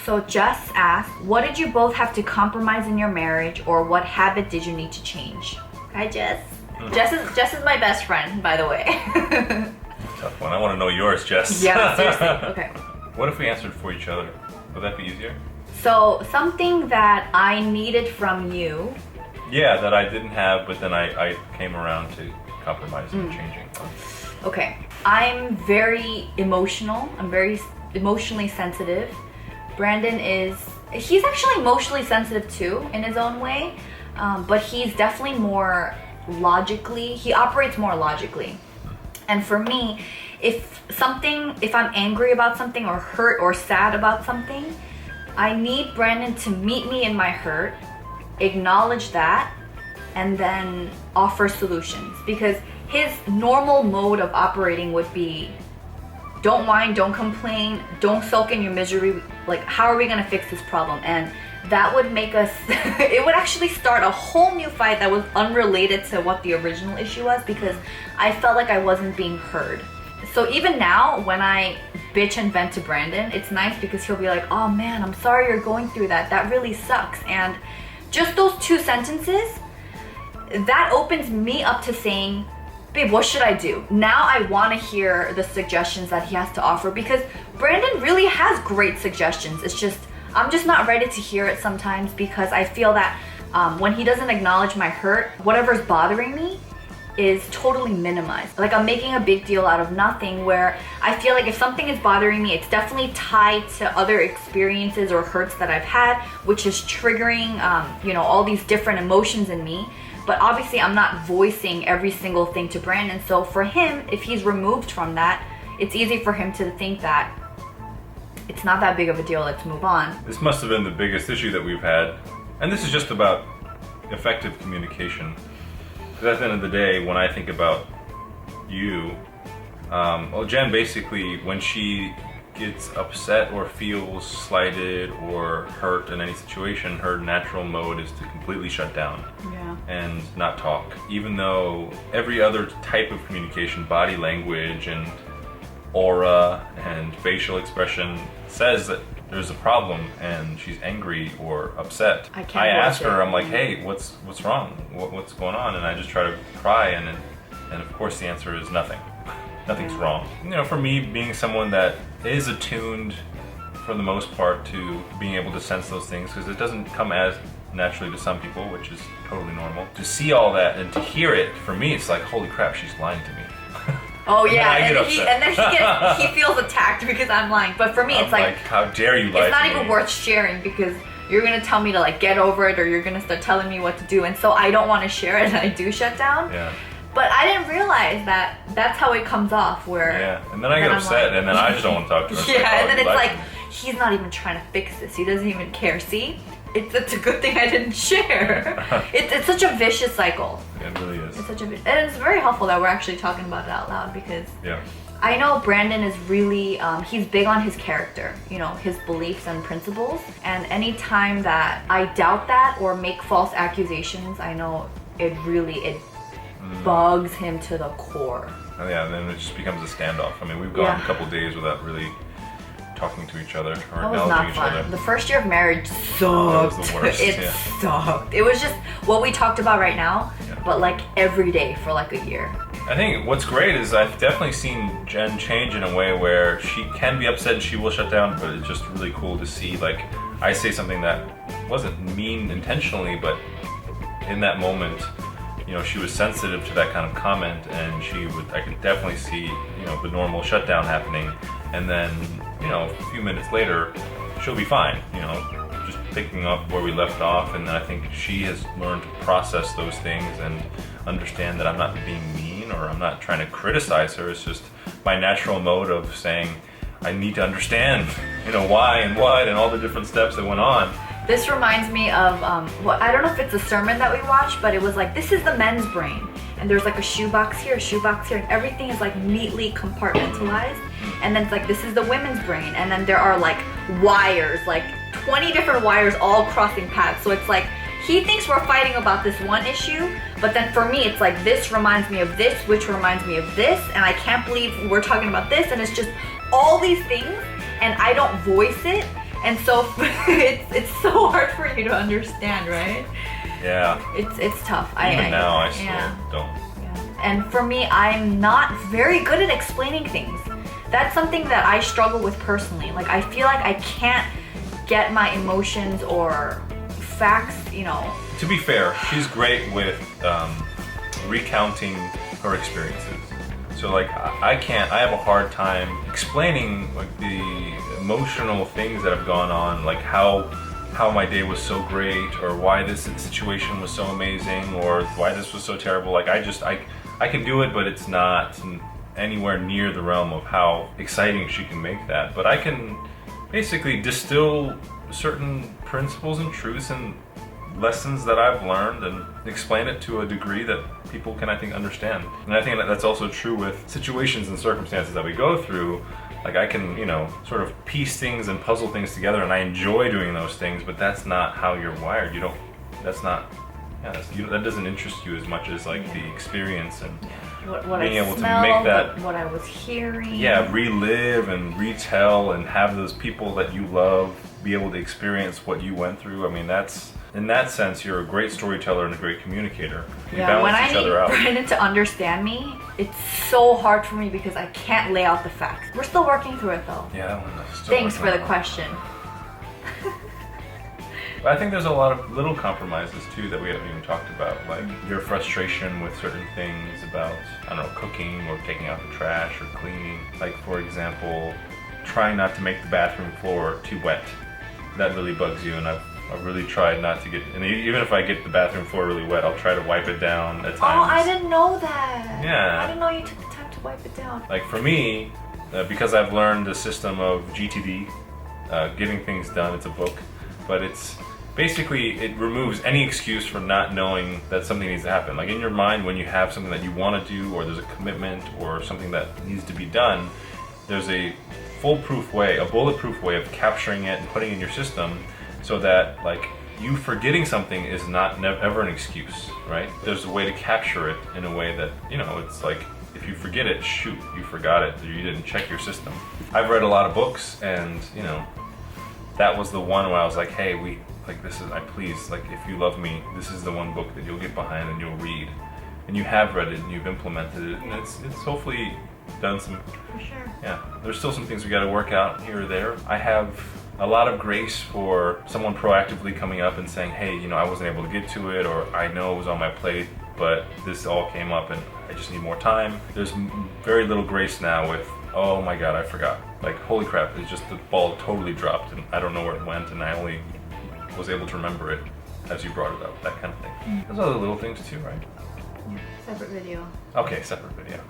So Jess asked, what did you both have to compromise in your marriage, or what habit did you need to change? Hi, Jess. Jess is my best friend, by the way. Tough one. I want to know yours, Jess. Yeah, seriously. Okay. What if we answered for each other? Would that be easier? So something that I needed from you. Yeah, that I didn't have, but then I came around to compromising and changing. Okay. I'm very emotional. I'm very emotionally sensitive. Brandon he's actually emotionally sensitive too in his own way, but he's definitely more he operates more logically. And for me, if I'm angry about something or hurt or sad about something, I need Brandon to meet me in my hurt, acknowledge that, and then offer solutions. Because his normal mode of operating would be, don't whine, don't complain, don't sulk in your misery. Like, how are we gonna fix this problem? And that would make us, it would actually start a whole new fight that was unrelated to what the original issue was, because I felt like I wasn't being heard. So even now, when I bitch and vent to Brandon, it's nice because he'll be like, oh man, I'm sorry you're going through that. That really sucks. And just those 2 sentences, that opens me up to saying, babe, what should I do? Now I want to hear the suggestions that he has to offer, because Brandon really has great suggestions. It's just, I'm just not ready to hear it sometimes, because I feel that when he doesn't acknowledge my hurt, whatever's bothering me is totally minimized. Like, I'm making a big deal out of nothing, where I feel like if something is bothering me, it's definitely tied to other experiences or hurts that I've had, which is triggering, all these different emotions in me. But obviously I'm not voicing every single thing to Brandon. So for him, if he's removed from that, it's easy for him to think that it's not that big of a deal, let's move on. This must have been the biggest issue that we've had. And this is just about effective communication. Because at the end of the day, when I think about you, Jen basically, when she gets upset or feels slighted or hurt in any situation, her natural mode is to completely shut down and not talk. Even though every other type of communication, body language and aura and facial expression, says that there's a problem and she's angry or upset. I ask her, I'm like, hey, what's wrong? What's going on? And I just try to pry, and of course the answer is nothing. Nothing's wrong. For me, being someone that is attuned for the most part to being able to sense those things, because it doesn't come as naturally to some people, which is totally normal. To see all that and to hear it, for me, it's like, holy crap, she's lying to me. Oh yeah, and then he feels attacked because I'm lying. But for me, it's like, how dare you lie to me? It's not even worth sharing, because you're gonna tell me to like get over it, or you're gonna start telling me what to do, and so I don't want to share it, and I do shut down. Yeah. But I didn't realize that that's how it comes off, where... Yeah, and then I get upset, and then I just don't want to talk to her. Yeah, and then it's like, he's not even trying to fix this. He doesn't even care. See? It's a good thing I didn't share. It's such a vicious cycle. It really is. And it's very helpful that we're actually talking about it out loud, because I know Brandon is really, he's big on his character, his beliefs and principles. And anytime that I doubt that or make false accusations, I know it bugs him to the core. Oh, yeah, then it just becomes a standoff. I mean, we've gone a couple days without really talking to each other or acknowledging each other. The first year of marriage sucked. That was the worst. It sucked. It was just what we talked about right now, but like every day for like a year. I think what's great is I've definitely seen Jen change in a way where she can be upset and she will shut down, but it's just really cool to see, like, I say something that wasn't mean intentionally, but in that moment, she was sensitive to that kind of comment, and I could definitely see, the normal shutdown happening, and then, a few minutes later, she'll be fine, just picking up where we left off. And then I think she has learned to process those things and understand that I'm not being mean, or I'm not trying to criticize her. It's just my natural mode of saying, I need to understand, why and what and all the different steps that went on. This reminds me of, I don't know if it's a sermon that we watched, but it was like, this is the men's brain. And there's like a shoebox here, and everything is like neatly compartmentalized. And then it's like, this is the women's brain. And then there are like wires, like 20 different wires all crossing paths. So it's like, he thinks we're fighting about this one issue, but then for me, it's like, this reminds me of this, which reminds me of this. And I can't believe we're talking about this. And it's just all these things, and I don't voice it. And so it's so hard for you to understand, right? Yeah. It's tough. Even now, I still yeah. don't. Yeah. And for me, I'm not very good at explaining things. That's something that I struggle with personally. Like, I feel like I can't get my emotions or facts, you know. To be fair, she's great with recounting her experiences. So like I have a hard time explaining like the emotional things that have gone on, like how my day was so great, or why this situation was so amazing, or why this was so terrible. Like I can do it, but it's not anywhere near the realm of how exciting she can make that. But I can basically distill certain principles and truths and lessons that I've learned and explain it to a degree that people can, I think, understand. And I think that's also true with situations and circumstances that we go through. Like I can, you know, sort of piece things and puzzle things together, and I enjoy doing those things, but that's not how you're wired. You don't, that's not, yeah, that doesn't interest you as much as like the experience and what being I able smelled, to make that, what I was hearing. yeah, relive and retell and have those people that you love be able to experience what you went through. I mean, that's, in that sense, you're a great storyteller and a great communicator. You Yeah, when balance I each other need out. Brandon to understand me, it's so hard for me because I can't lay out the facts. We're still working through it though. Yeah, that one is still Thanks for working the on. question. But I think there's a lot of little compromises too that we haven't even talked about, like your frustration with certain things about, I don't know, cooking or taking out the trash or cleaning. Like for example, trying not to make the bathroom floor too wet. That really bugs you, and I've really tried not to get, and even if I get the bathroom floor really wet, I'll try to wipe it down at times. Oh, I didn't know that. Yeah. I didn't know you took the time to wipe it down. Like for me, because I've learned the system of GTD, getting things done, it's a book, but it's basically, it removes any excuse for not knowing that something needs to happen. Like in your mind, when you have something that you want to do, or there's a commitment or something that needs to be done, there's a foolproof way, a bulletproof way of capturing it and putting it in your system, so that like you forgetting something is not ever an excuse, right? There's a way to capture it in a way that, you know, it's like, if you forget it, shoot, you forgot it, you didn't check your system. I've read a lot of books, and you know, that was the one where I was like, hey, this is, please, like, if you love me, this is the one book that you'll get behind and you'll read. And you have read it and you've implemented it, and it's hopefully done some, For sure. yeah, there's still some things we got to work out here or there. I have a lot of grace for someone proactively coming up and saying, hey, you know, I wasn't able to get to it, or I know it was on my plate, but this all came up and I just need more time. There's very little grace now with, oh my God, I forgot. Like, holy crap, it's just the ball totally dropped and I don't know where it went, and I only was able to remember it as you brought it up, that kind of thing. There's other little things too, right? Separate video. Okay, separate video.